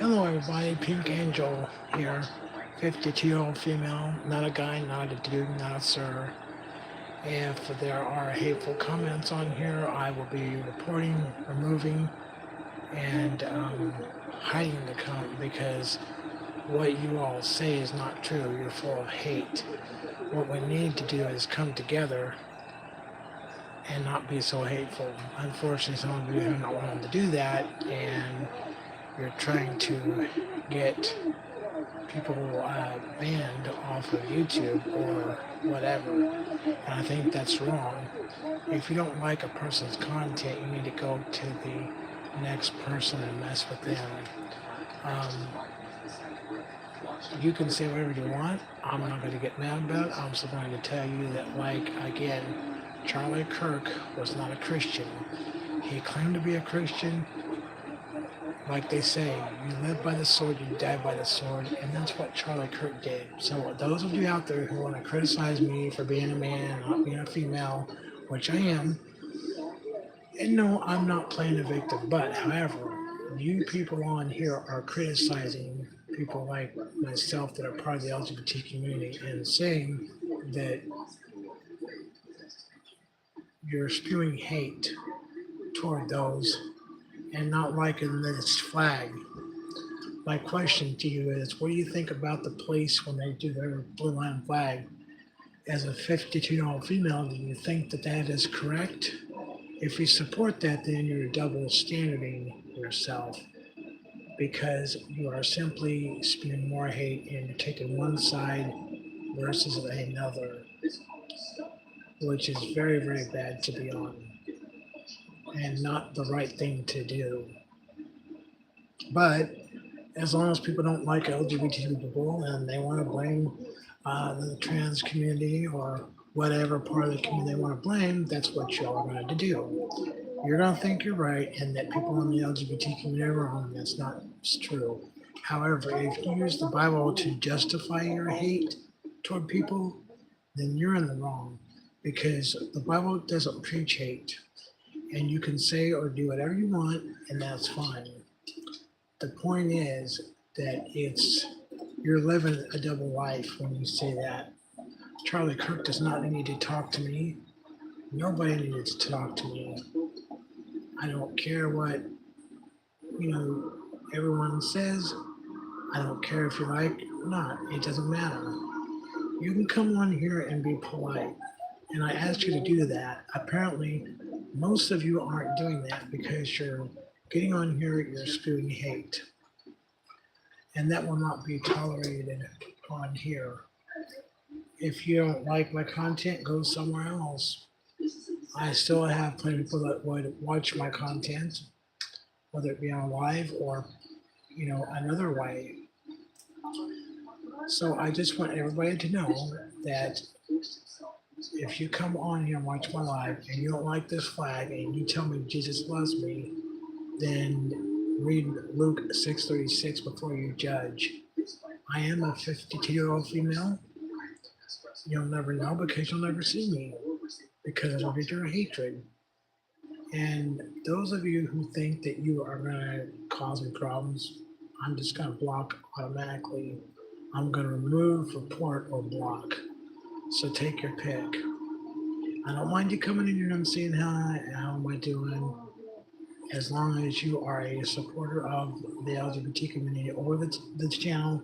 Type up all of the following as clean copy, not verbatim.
Hello, everybody. Pink Angel here. 52-year-old female, not a guy, not a dude, not a sir. If there are hateful comments on here, I will be reporting, removing, and hiding the comment because what you all say is not true. You're full of hate. What we need to do is come together and not be so hateful. Unfortunately, some of you are not willing to do that, and you're trying to get people banned off of YouTube or whatever. And I think that's wrong. If you don't like a person's content, you need to go to the next person and mess with them. Um, you can say whatever you want. I'm not going to get mad about it. I'm just going to tell you that, like, again, Charlie Kirk was not a Christian. He claimed to be a Christian. Like they say, you live by the sword, you die by the sword, and that's what Charlie Kirk did. So those of you out there who want to criticize me for being a man, not being a female, which I am, and no, I'm not playing a victim, but however, you people on here are criticizing people like myself that are part of the LGBT community and saying that you're spewing hate toward those and not liking this flag. My question to you is, what do you think about the police when they do their blue line flag? As a 52-year-old female, do you think that that is correct? If you support that, then you're double standarding yourself because you are simply spewing more hate and you're taking one side versus another, which is very, very bad to be on and not the right thing to do. But as long as people don't like LGBT people and they want to blame the trans community or whatever part of the community they want to blame, that's what y'all are going to do. You're going to think you're right and that people in the LGBT community are wrong. That's not true. However, if you use the Bible to justify your hate toward people, then you're in the wrong because the Bible doesn't preach hate. And you can say or do whatever you want, and that's fine. The point is that you're living a double life when you say that. Charlie Kirk does not need to talk to me. Nobody needs to talk to me. I don't care what everyone says. I don't care if you like or not. It doesn't matter. You can come on here and be polite. And I asked you to do that. Apparently, most of you aren't doing that because you're getting on here, you're spewing hate. And that will not be tolerated on here. If you don't like my content, go somewhere else. I still have plenty of people that would watch my content, whether it be on live or, another way. So I just want everybody to know that if you come on here and watch my live and you don't like this flag and you tell me Jesus loves me, then read Luke 6:36 before you judge. I am a 52-year-old female. You'll never know because you'll never see me because of your hatred. And those of you who think that you are going to cause me problems, I'm just going to block automatically. I'm going to remove, report, or block. So take your pick. I don't mind you coming in here and saying how am I doing, as long as you are a supporter of the LGBT community or the channel,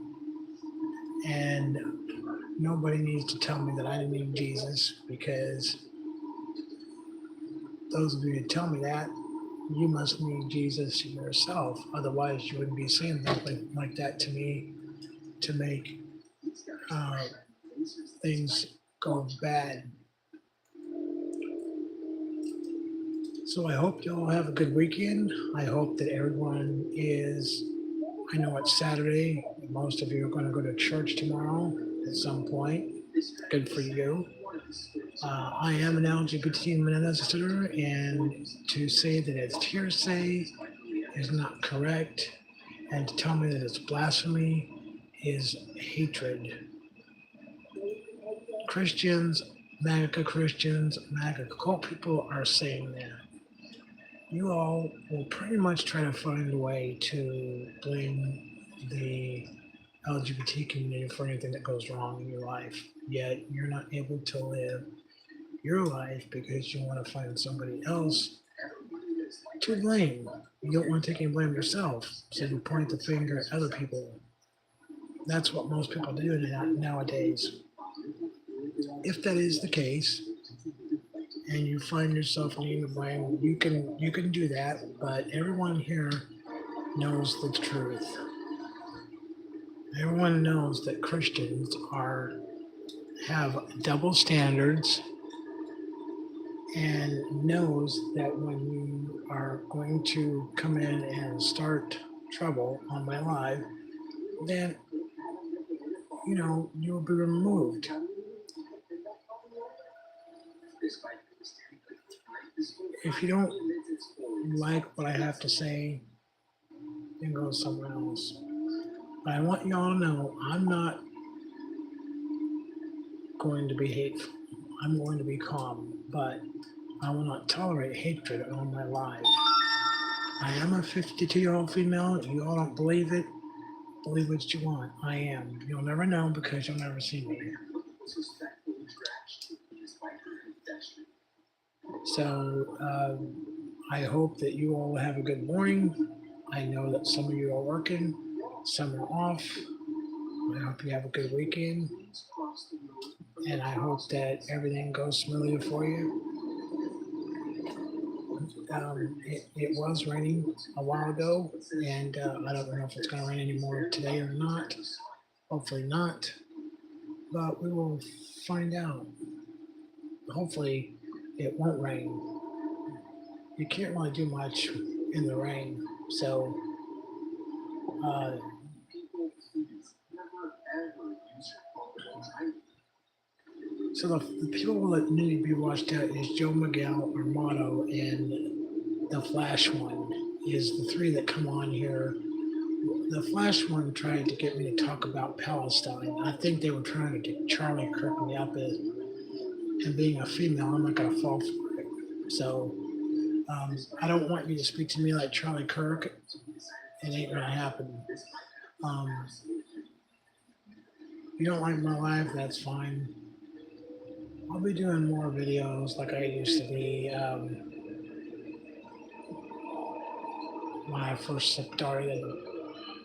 and nobody needs to tell me that I need Jesus because those of you who tell me that, you must need Jesus yourself. Otherwise, you wouldn't be saying something like that to me to make uh, things go bad. So I hope you all have a good weekend. I hope that everyone I know it's Saturday. Most of you are going to go to church tomorrow at some point. Good for you. I am an LGBT minister, and to say that it's hearsay is not correct, and to tell me that it's blasphemy is hatred. Christians, MAGA Christians, MAGA cult people are saying that. you all will pretty much try to find a way to blame the LGBT community for anything that goes wrong in your life, yet you're not able to live your life because you want to find somebody else to blame. You don't want to take any blame yourself, so you point the finger at other people. That's what most people do nowadays. If that is the case, and you find yourself needing to blame, you can do that. But everyone here knows the truth. Everyone knows that Christians are have double standards and knows that when you are going to come in and start trouble on my live, then you will be removed. If you don't like what I have to say, then go somewhere else. But I want y'all to know I'm not going to be hateful. I'm going to be calm, but I will not tolerate hatred on my live. I am a 52-year-old female. You all don't believe it. Believe what you want. I am. You'll never know because you'll never see me. So I hope that you all have a good morning. I know that some of you are working, some are off. I hope you have a good weekend. And I hope that everything goes smoothly for you. It was raining a while ago, and I don't know if it's going to rain anymore today or not. Hopefully not, but we will find out. Hopefully, it won't rain. You can't really do much in the rain, so uh, the people that need to be watched out is Joe Miguel, Armado, and the Flash one is the three that come on here. The Flash one tried to get me to talk about Palestine. I think they were trying to get Charlie Kirk me up as, and being a female, I'm not going to fall for it. So I don't want you to speak to me like Charlie Kirk. It ain't going to happen. Um, you don't like my life, that's fine. I'll be doing more videos like I used to be when I first started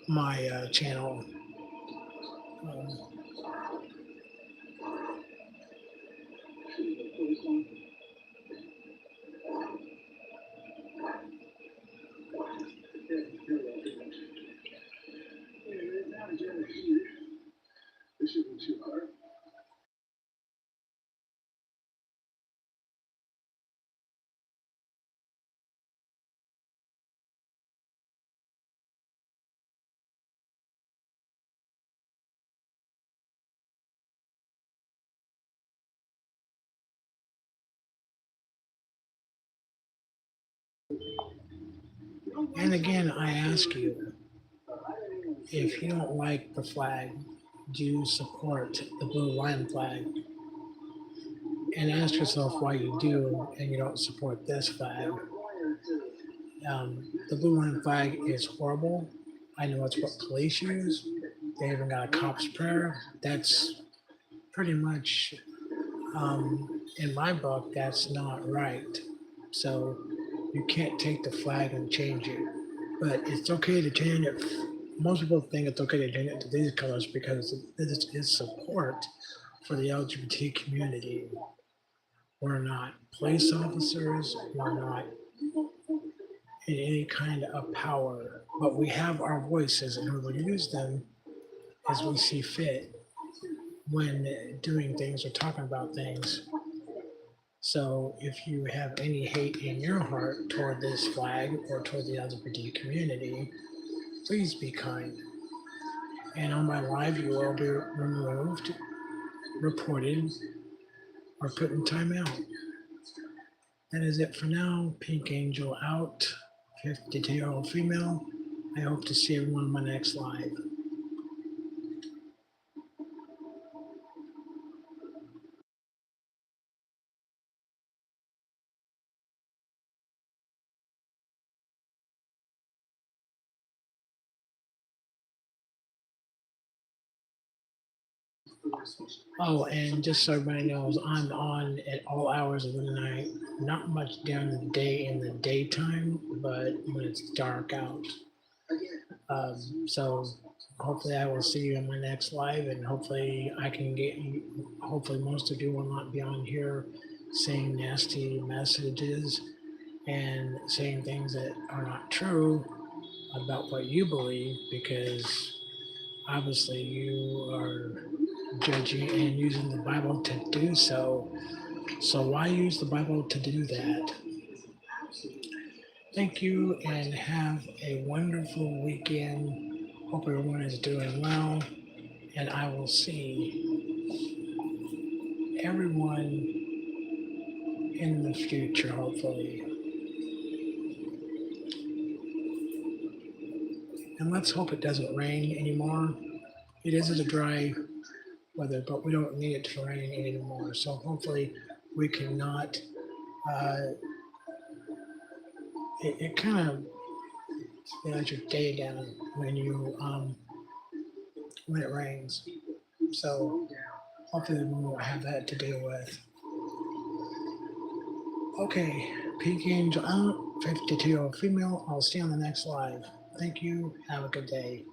my channel. Um, and again, I ask you, if you don't like the flag, do you support the blue line flag? And ask yourself why you do and you don't support this flag. The blue line flag is horrible. I know it's what police use. They even got a cop's prayer. That's pretty much, in my book, that's not right. So you can't take the flag and change it. But it's okay to change it. Most people think it's okay to change it to these colors because it is support for the LGBT community. We're not police officers. We're not in any kind of power, but we have our voices and we will use them as we see fit when doing things or talking about things. So if you have any hate in your heart toward this flag or toward the LGBT community, please be kind. And on my live, you will be removed, reported, or put in timeout. That is it for now. Pink Angel out, 52-year-old female. I hope to see everyone on my next live. Oh, and just so everybody knows, I'm on at all hours of the night. Not much during the day in the daytime, but when it's dark out. So hopefully I will see you in my next live, and hopefully I can get you. Hopefully most of you will not be on here saying nasty messages and saying things that are not true about what you believe, because obviously you are judging and using the Bible to do so. So why use the Bible to do that? Thank you and have a wonderful weekend. Hope everyone is doing well, and I will see everyone in the future, hopefully. And let's hope it doesn't rain anymore. It is a dry weather, but we don't need it to rain anymore. So hopefully we cannot. Uh, it kind of let your day down when it rains. So hopefully we won't have that to deal with. Okay, Peak Angel out, 52-year-old female. I'll see you on the next live. Thank you. Have a good day.